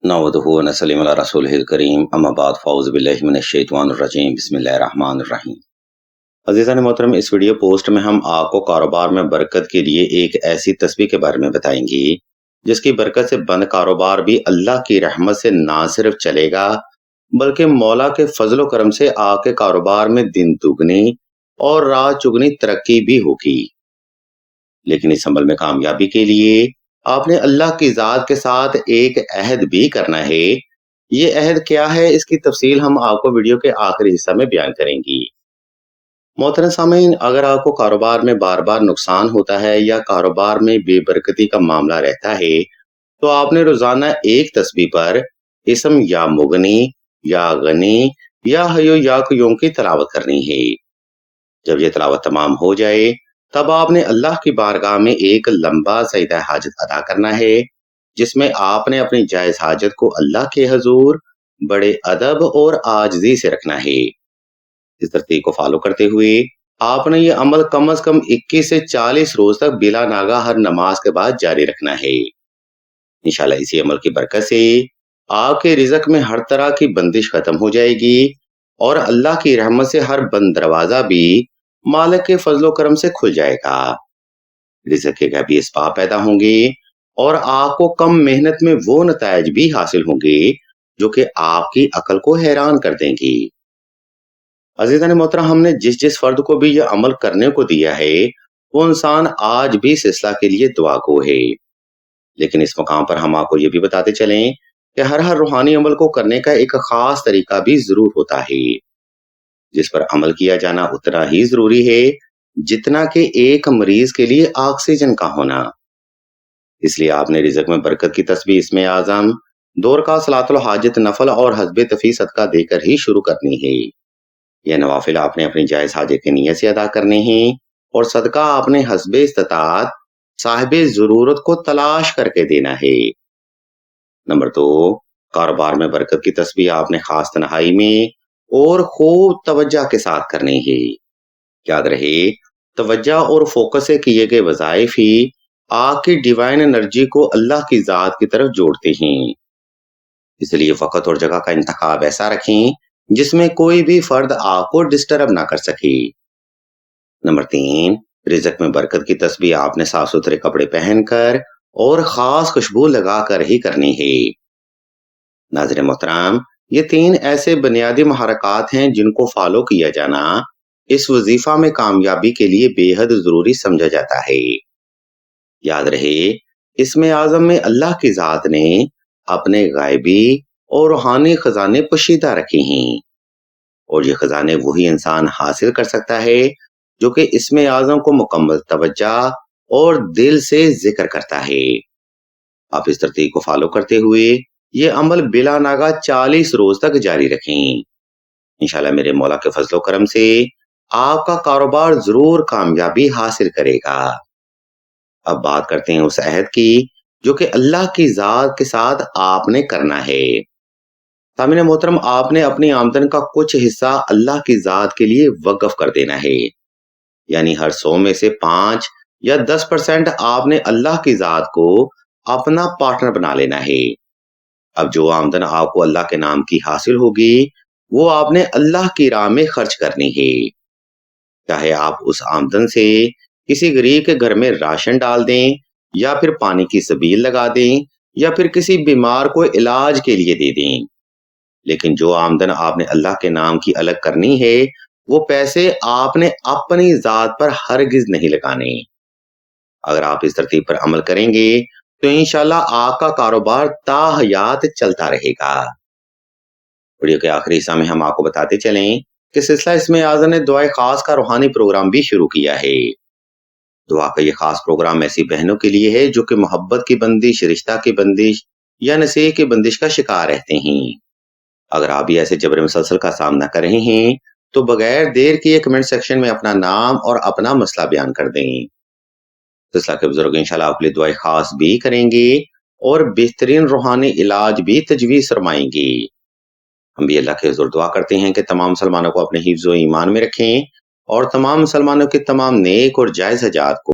नहमदुहु व नसल्लिमु अला रसूलिहिल करीम अम्मा बाद फ़अऊज़ु बिल्लाहि मिनश शैतानिर रजीम बिस्मिल्लाहिर रहमानिर रहीम। अज़ीज़ान मोहतरम, इस वीडियो पोस्ट में हम आपको कारोबार में बरकत के लिए एक ऐसी तस्बीह के बारे में बताएंगे जिसकी बरकत से बंद कारोबार भी अल्लाह की रहमत से ना सिर्फ चलेगा बल्कि मौला के फजलो करम से आपके कारोबार में दिन दुगनी और रात चुगनी तरक्की भी होगी। लेकिन इस अमल में कामयाबी के लिए आपने अल्लाह की ज़ात के साथ एक अहद भी करना है। ये अहद क्या है, इसकी तफसील हम आपको वीडियो के आखिरी हिस्सा में बयान करेंगे। मोहतरम सामीन, अगर आपको कारोबार में बार बार नुकसान होता है या कारोबार में बेबरकती का मामला रहता है तो आपने रोजाना एक तस्बीह पर इसम या मुगनी या गनी या हयो या कयूम की तलावत करनी है। जब ये तलावत तमाम हो जाए तब आपने अल्लाह की बारगाह में एक लंबा सईदा हाजत अदा करना है जिसमें आपने अपनी जायज हाजत को अल्लाह के हजूर बड़े अदब और आजिज़ी से रखना है। इस तरतीब को फॉलो करते हुए आपने ये अमल कम से कम 21 से 40 रोज तक बिला नागा हर नमाज के बाद जारी रखना है। इंशाल्लाह इसी अमल की बरकत से आपके रिज़्क में हर तरह की बंदिश खत्म हो जाएगी और अल्लाह की रहमत से हर बंद दरवाजा भी मालिक के फजलो करम से खुल जाएगा। रिज़्क के गैबी इसबाब पैदा होंगे और आपको कम मेहनत में वो नताइज भी हासिल होंगे जो कि आपकी अकल को हैरान कर देंगी। अज़ीज़ान मोहतरम, हमने जिस जिस फर्द को भी यह अमल करने को दिया है वो इंसान आज भी सिलसिला के लिए दुआ गो है। लेकिन इस मकाम पर हम आपको ये भी बताते चलें कि हर रूहानी अमल को करने का एक खास तरीका भी जरूर होता है जिस पर अमल किया जाना उतना ही जरूरी है जितना कि एक मरीज के लिए ऑक्सीजन का होना। इसलिए आपने रिज़्क में बरकत की तस्बीह इसमें आजम दौर का सलातुल हाजत नफल और हस्बे तफी सदका देकर ही शुरू करनी है। यह नवाफिल आपने अपनी जायज हाजत की नीयत से अदा करने हैं और सदका आपने हस्बे इस्तात साहिबे जरूरत को तलाश करके देना है। नंबर 2, कारोबार में बरकत की तस्बीह आपने खास तन्हाई में और खूब तवज्जो के साथ करनी है। याद रहे, तवज्जो और फोकस से किए गए वज़ाइफ ही आपकी डिवाइन एनर्जी को अल्लाह की जात की तरफ जोड़ते हैं। इसलिए वक्त और जगह का इंतखाब ऐसा रखें जिसमें कोई भी फर्द आपको डिस्टर्ब ना कर सके। नंबर 3, रिज़्क में बरकत की तस्बीह आपने साफ सुथरे कपड़े पहनकर और खास खुशबू लगाकर ही करनी है। नाज़रीन मोहतरम, ये 3 ऐसे बुनियादी महरक़ात हैं जिनको फॉलो किया जाना इस वजीफा में कामयाबी के लिए बेहद जरूरी समझा जाता है। याद रहे, इसमें आजम में अल्लाह की जात ने अपने गायबी और रूहानी खजाने पोशीदा रखे हैं और ये खजाने वही इंसान हासिल कर सकता है जो कि इसमें आजम को मुकम्मल तवज्जो और दिल से जिक्र करता है। आप इस तरतीब को फॉलो करते हुए ये अमल बिला नागा 40 रोज तक जारी रखें। इंशाल्लाह मेरे मौला के फजलो करम से आपका कारोबार जरूर कामयाबी हासिल करेगा। अब बात करते हैं उस अहद की जो कि अल्लाह की जात के साथ आपने करना है। सामीन मोहतरम, आपने अपनी आमदन का कुछ हिस्सा अल्लाह की जात के लिए वक्फ कर देना है। यानी हर 100 में से 5 या 10% आपने अल्लाह की जात को अपना पार्टनर बना लेना है। अब जो आमदन आपको अल्लाह के नाम की हासिल होगी वो आपने अल्लाह की राह में खर्च करनी है। चाहे आप उस आमदन से किसी गरीब के घर में राशन डाल दें या फिर पानी की सबील लगा दें या फिर किसी बीमार को इलाज के लिए दे दें, लेकिन जो आमदन आपने अल्लाह के नाम की अलग करनी है वो पैसे आपने अपनी जात पर हरगिज नहीं लगाने। अगर आप इस तरतीब पर अमल करेंगे तो इंशाल्लाह आपका कारोबार ताहयात चलता रहेगा। वीडियो के आखिरी हिस्सा में हम आपको बताते चलें कि सिलसिला इसमें आज़म ने दुआए खास का रूहानी प्रोग्राम भी शुरू किया है। दुआ का ये खास प्रोग्राम ऐसी बहनों के लिए है जो कि मोहब्बत की बंदिश, रिश्ता की बंदिश या नसीह की बंदिश का शिकार रहते हैं। अगर आप भी ऐसे जबर मुसलसल का सामना कर रहे हैं तो बगैर देर किए कमेंट सेक्शन में अपना नाम और अपना मसला बयान कर दें। सिलसिला के बुजुर्ग इंशाल्लाह आपके लिए दुआएं खास भी करेंगे और बेहतरीन रूहानी इलाज भी तजवीज़ फरमाएंगे। हम भी अल्लाह के हुज़ूर दुआ करते हैं कि तमाम मुसलमानों को अपने हिफ्ज़ व ईमान में रखें और तमाम मुसलमानों के तमाम नेक और जायज़ हजात को